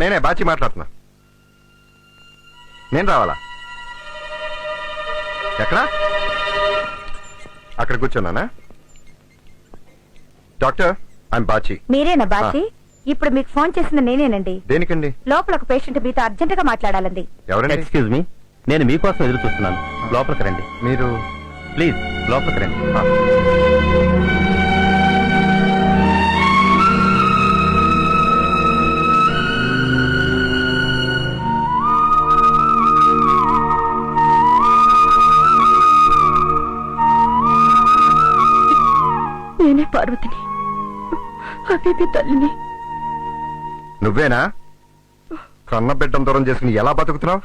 నేనే బాచి మాట్లాడుతున్నా. నేను రావాలా? ఎక్కడా? అక్కడ కూర్చున్నానా? Doctor, I'm Bachi. మీరేనా బాచి? ఇప్పుడు మీకు ఫోన్ చేసింది నేనేనండి. దేనికండి? లోపల ఒక పేషెంట్ మీతో అర్జెంట్ గా మాట్లాడాలండి. ఎవరండి? ఎక్స్క్యూజ్ మీ, నేను మీకోసం ఎదురు చూస్తున్నాను. లోపలికి రండి. మీరు ప్లీజ్ లోపలికి రండి. నేనే పార్వతిని, హబీబీ తల్లిని. నువ్వేనా? కన్న బిడ్డం దూరం చేసుకుని ఎలా బతుకుతున్నావు?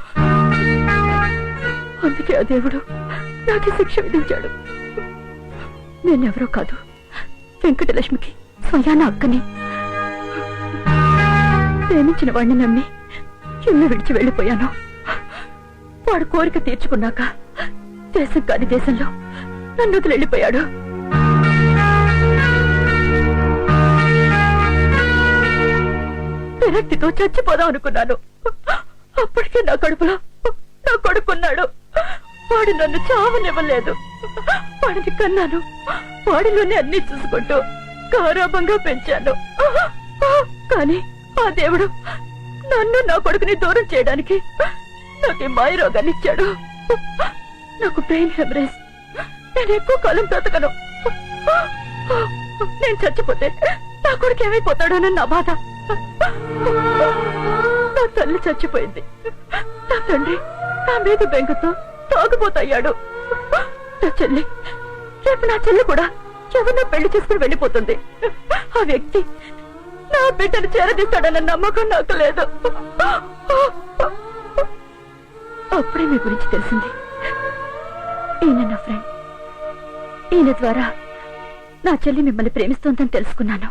అందుకే ఆ దేవుడు నాకే శిక్ష విధించాడు. నేనెవరో కాదు, వెంకటలక్ష్మికి స్వయాన అక్కని. ప్రేమించిన వాడిని నమ్మి ఇల్లు విడిచి వెళ్లిపోయాను. వాడు కోరిక తీర్చుకున్నాక దేశం కాని దేశంలో నన్ను వదిలి వెళ్ళిపోయాడు. విరక్తితో చచ్చిపోదాం అనుకున్నాను. అప్పటికే నా కడుపులో నా కొడుకున్నాడు. వాడు నన్ను చావనివ్వలేదు. వాడిని కన్నాను, వాడిలోనే అన్ని చూసుకుంటూ గారాబంగా పెంచాను. కానీ ఆ దేవుడు నన్ను నా కొడుకుని దూరం చేయడానికి నాకు మాయ రోగాన్ని ఇచ్చాడు. నాకు బ్రెయిన్ హెమరేజ్. నేను ఎక్కువ కాలం బ్రతకను. నేను చచ్చిపోతే నా కొడుకు ఏమైపోతాడోనని నా బాధ. నా తల్లి చచ్చిపోయింది. నా తండ్రి నా మీద బెంగతో తాగుపోతయ్యాడు. నా చెల్లి, రేపు నా చెల్లి కూడా ఎవరినో పెళ్లి చేసుకుని వెళ్ళిపోతుంది. ఆ వ్యక్తి నా బిడ్డను చేరదీస్తాడన్న నమ్మకం నాకు లేదు. అప్పుడే మీ గురించి తెలిసింది. ఈయన నా ఫ్రెండ్. ఈయన ద్వారా నా చెల్లి మిమ్మల్ని ప్రేమిస్తోందని తెలుసుకున్నాను.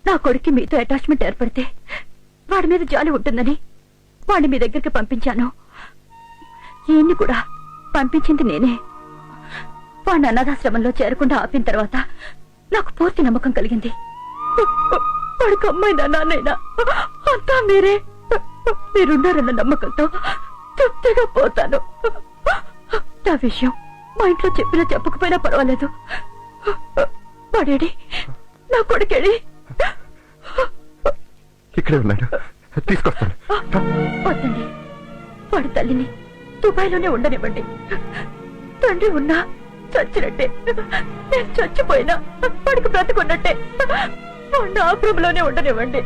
నా కొడుక్కి మీతో అటాచ్మెంట్ ఏర్పడితే వాడి మీద జాలి ఉంటుందని వాడిని మీ దగ్గరికి పంపించాను. ఈయన్ని కూడా పంపించింది నేనే. వాడిని అనాథాశ్రమంలో చేరకుండా ఆపిన తర్వాత నాకు పూర్తి నమ్మకం కలిగింది. వాడికి అమ్మాయినా నాన్నైనా అంతా మీరే. మీరున్నారన్న నమ్మకంతో తృప్తిగా పోతాను. నా విషయం మా ఇంట్లో చెప్పినా చెప్పకపోయినా పర్వాలేదు. వాడేడి, నా కొడుకేడి? ఇక్కడే ఉన్నాడు, తీసుకొస్తాను. వద్దండి, వాడి తల్లిని దుబాయ్లోనే ఉండనివ్వండి. తండ్రి ఉన్నా చచ్చినట్టే, నేను చచ్చిపోయినా వాడికి బ్రతుకున్నట్టే. వాడిని ఆశ్రమంలోనే ఉండనివ్వండి.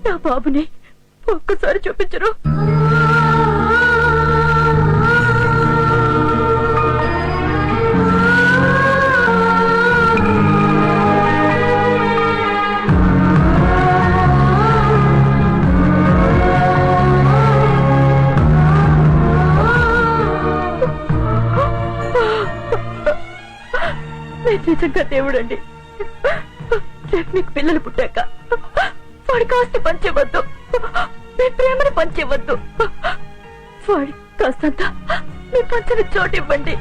నా బాబుని ఒక్కసారి చూపించరు? నిజంగా దేవుడండి. రేపు మీకు పిల్లలు పుట్టాక వాడికి ఆస్తి పంచేవద్దు, మీ ప్రేమను పంచేవద్దు. వాడి కాస్తంత మీ పంచని చోటు ఇవ్వండి.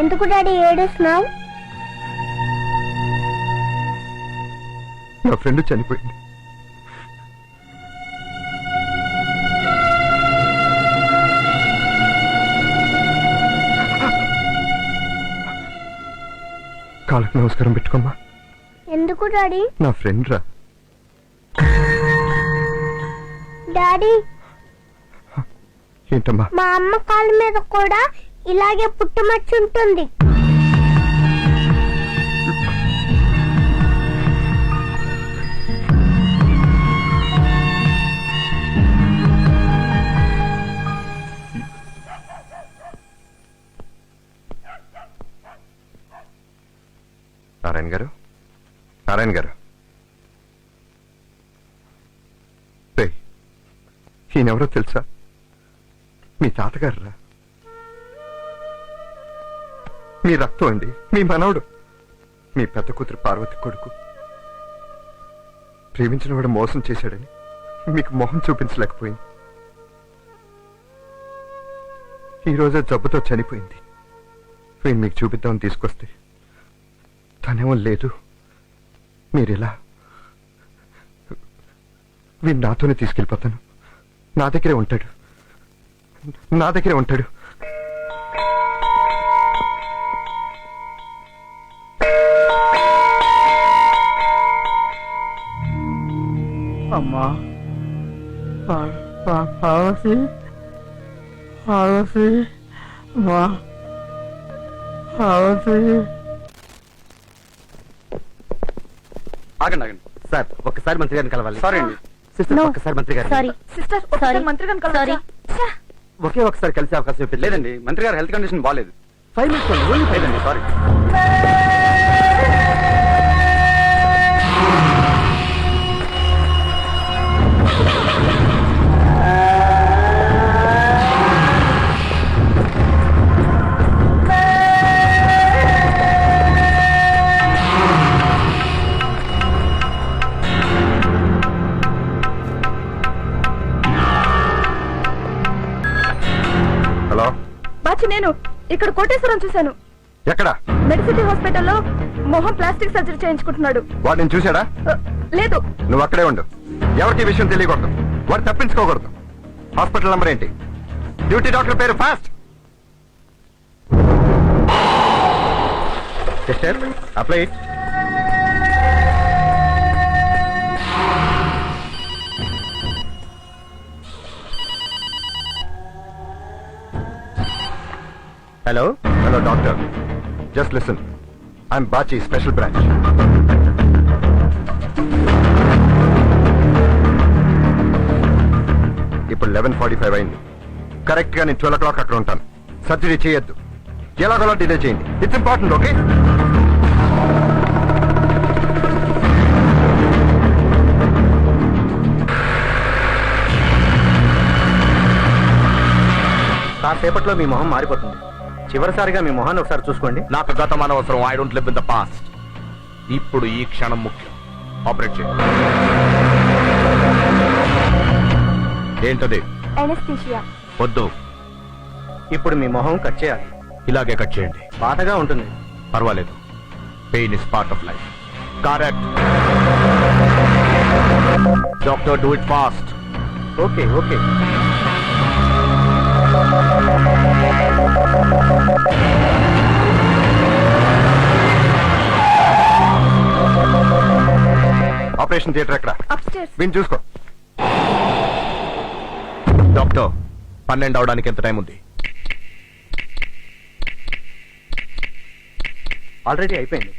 ఎందుకు డాడీ ఏడుస్తున్నావు? నా ఫ్రెండ్ చనిపోయింది. కాళ్ళకి నమస్కారం పెట్టుకోమ్మా. ఎందుకు డాడీ? నా ఫ్రెండ్ రా. డాడీ, ఏంటమ్మా? మా అమ్మ కాళ్ళ మీద కూడా ఇలాగే పుట్టుమచ్చ ఉంటుంది. నారాయణ గారు, నారాయణ గారు, ఈయనెవరో తెలుసా? మీ తాతగారు రా. మీ రక్తం అండి, మీ మనవడు, మీ పెద్ద కూతురు పార్వతి కొడుకు. ప్రేమించిన వాడు మోసం చేశాడని మీకు మొహం చూపించలేకపోయింది. ఈ రోజే జబ్బుతో చనిపోయింది. వీణ్ మీకు చూపిద్దామని తీసుకొస్తే తనేమో లేదు. మీరిలా వీణ్ నాతోనే తీసుకెళ్ళిపోతాను. నా దగ్గరే ఉంటాడు, నా దగ్గరే ఉంటాడు. అమ్మా పార్వతి పార్వతి మా పార్వతి. ఆగండి ఆగండి సార్, ఒక్కసారి మంత్రి గారిని కలవాలి. సారీ అండి సిస్టర్, ఒక్కసారి మంత్రి గారు. Sorry sister Sorry. ఒకసారి మంత్రి గారిని కలవచ్చా? ఛా! ఒకే ఒకసారి కలిసే అవకాశం ఇప్పించండి. లేదండి మంత్రి గారు హెల్త్ కండిషన్ బాగాలేదు. 5 minutes అండి, ఓన్లీ 5 అండి. సారీ. హలో, బాచి నేను ఇక్కడ కోటేశ్వరం చూశాను. ఎక్కడ? మెడిసిటీ హాస్పిటల్లో మొహం ప్లాస్టిక్ సర్జరీ చేయించుకుంటున్నాడు. వాడు నేను చూశాడా? లేదు, నువ్వు అక్కడే ఉండు. ఎవరికి ఈ విషయం తెలియకూడదు. వాడు తప్పించుకోకూడదు. హాస్పిటల్ నంబర్ ఏంటి? డ్యూటీ డాక్టర్ పేరు? Fast. Sister apply it. Hello hello doctor, just listen. I'm Bachi, special branch. ఇప్పుడు 11:45 అయింది. కరెక్ట్ గా నేను 12 o'clock అక్కడ ఉంటాను. సర్జరీ చేయొద్దు. ఎలాగోలా డిలే చేయండి. It's important. ఓకే? కాసేపట్లో మీ మొహం మారిపోతుంది. చివరిసారిగా మీ మొహాన్ని ఒకసారి చూసుకోండి. నాకు గతం అనవసరం. I don't live in the past. ఇప్పుడు ఈ క్షణం ముఖ్యం. ఆపరేట్ చేయండి. ఏంటది? ఎనస్థీషియా. వద్దు, ఇప్పుడు మీ మొహం కట్ చేయాలి. ఇలాగే కట్ చేయండి. బాధగా ఉంటుంది. పర్వాలేదు. Pain is part of life. Correct. Doctor, do it fast. Okay okay. Operation theatre ఎక్కడ? అప్స్టేర్స్. వీణ్ చూసుకో. డాక్టర్, 12 అవడానికి ఎంత టైం ఉంది? ఆల్రెడీ అయిపోయింది.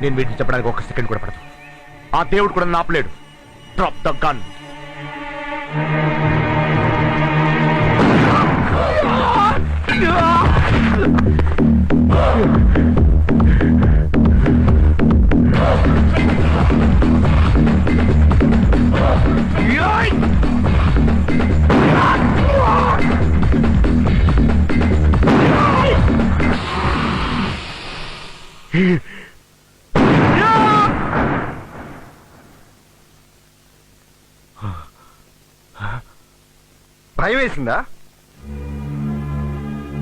నేను వీటిని చెప్పడానికి ఒక సెకండ్ కూడా పడదు. ఆ దేవుడు కూడా నాపలేడు. Drop the gun. భయం వేసిందా?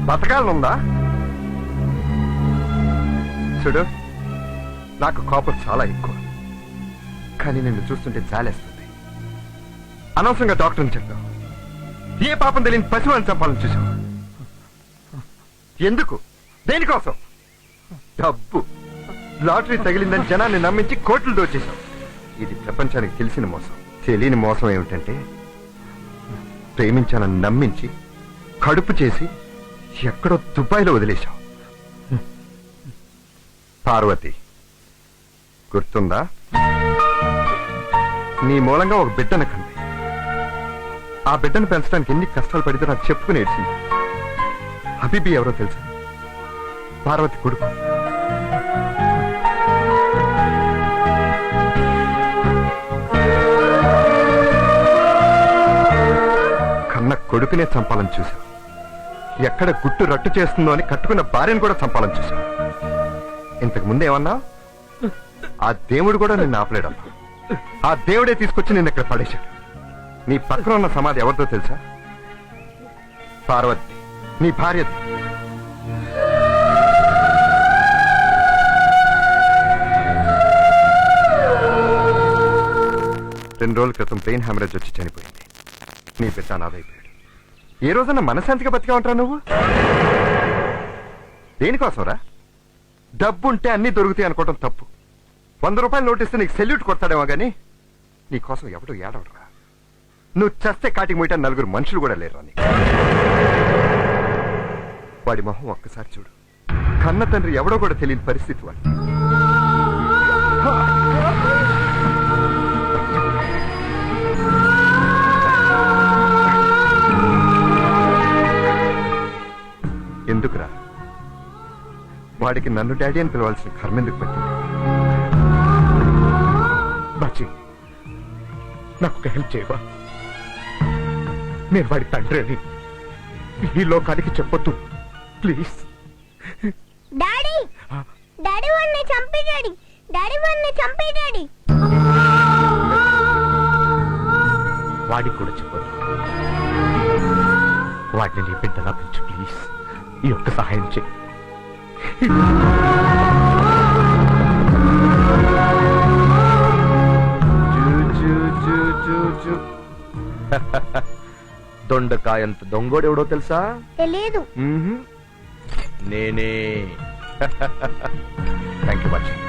బతకాలనుందా? చూడు, నాకు కోపం చాలా ఎక్కువ, కానీ నిన్ను చూస్తుంటే జాలేస్తుంది. అనవసరంగా డాక్టర్ని చెప్పావు. ఏ పాపం తెలియని పసివాడిని చంపాలని చూసావు. ఎందుకు? దేనికోసం? డబ్బు. లాటరీ తగిలిందని జనాన్ని నమ్మించి కోట్లు దోచేశావు. ఇది ప్రపంచానికి తెలిసిన మోసం. తెలియని మోసం ఏమిటంటే, ప్రేమించానని నమ్మించి కడుపు చేసి ఎక్కడో దుబాయ్లో వదిలేశావు. పార్వతి గుర్తుందా? నీ మూలంగా ఒక బిడ్డను కంది. ఆ బిడ్డను పెంచడానికి ఎన్ని కష్టాలు పడితే నాకు చెప్పుకుని ఏడ్చింది. హబీబీ ఎవరో తెలుసా? పార్వతి కొడుకు. కన్న కొడుకునే చంపాలని చూశావు. ఎక్కడ గుట్టు రట్టు చేస్తుందో అని కట్టుకున్న భార్యను కూడా చంపాలని చూశావు. ఇంతకు ముందు ఏమన్నా? ఆ దేవుడు కూడా నిన్ను ఆపలేడమ్మా. ఆ దేవుడే తీసుకొచ్చి నిన్ను ఇక్కడ పడేశాడు. నీ పక్కన ఉన్న సమాధి ఎవరితో తెలుసా? పార్వతి, నీ భార్యది. రెండు రోజుల క్రితం బ్రెయిన్ హ్యామరేజ్ వచ్చి చనిపోయింది. నీ బిడ్డ అనాథైపోయాడు. ఏ రోజున మనశాంతిగా బతిగా ఉంటావు నువ్వు? దేనికోసం రా? డబ్బుంటే అన్ని దొరుకుతాయి అనుకోవటం తప్పు. 100 రూపాయలు నోటిస్తే నీకు సెల్యూట్ కొడతాడేమో గానీ నీకోసం ఎవడు ఏడవడరా. నువ్వు చస్తే కాటికి పోయిట 4 మనుషులు కూడా లేరు నీకు. వాడి మొహం ఒక్కసారి చూడు. కన్న తండ్రి ఎవడో కూడా తెలియని పరిస్థితి వాడు. ఎందుకురా? వాడికి నన్ను డాడీ అని పిలవాల్సిన కర్మ ఎందుకు పట్టింది? బాచి, నాకు ఒక హెల్ప్ చేయవా? నేను వాడి తండ్రి అని ఈ లోకానికి చెప్పొద్దు ప్లీజ్. డాడీ డాడీ వాడిని చంపే డాడీ. డాడీ వాడిని చంపే డాడీ. వాడికి కూడా చెప్పొద్దు. వాడిని నీ బిడ్డలా పెంచు ప్లీజ్. ఈ ఒక్క సహాయం చేయి. దొండకాయంత దొంగోడు ఎవడో తెలుసా? తెలియదు. నేనే. Thank you watching.